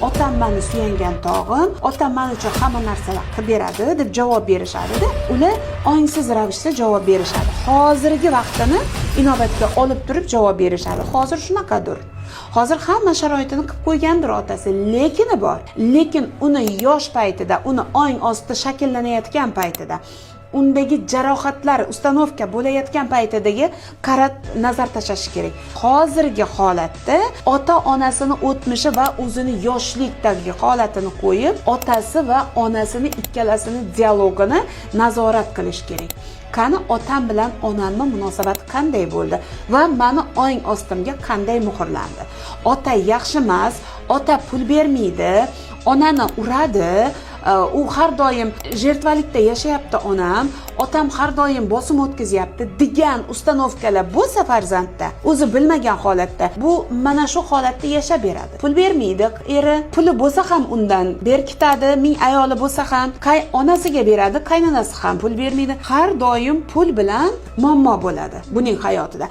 otam meni suyangan tog'im, otam men uchun hamma narsalar qilib beradi deb javob berishadi-da. Ular ongsiz ravishda javob berishadi. Hozirgi vaqtini inobatga olib turib javob berishadi. Hozir shunaqadir. Hozir hamma sharoitini qilib qo'ygandir otasi, lekin bor. Lekin uni yosh paytida, uni ong ostida shakllanayotgan paytida, undagi jarohatlar ustanovka bo'layotgan paytidagi qarab nazar tashlash kerak. Hozirgi holatda ota-onasini o'tmishi va o'zini yoshlikdagi holatini qo'yib, otasi va onasini ikkalasini dialogini nazorat qilish kerak. Qani otam bilan onamning munosabati qanday bo'ldi va meni ong ostimga qanday muhrlandi? Ota yaxshi emas, ota pul bermaydi, onani uradi, u har doim jertvalikda yashayapti onam, otam har doim bosim o'tkazyapti degan ustanovkalar bo'lsa farzandda, o'zi bilmagan holatda bu mana shu holatda yashab beradi. Pul bermaydi eri, puli bo'lsa ham undan berkitadi, ming ayoli bo'lsa ham onasiga beradi, qaynonasi ham pul bermaydi. Har doim pul bilan muammo bo'ladi buning hayotida.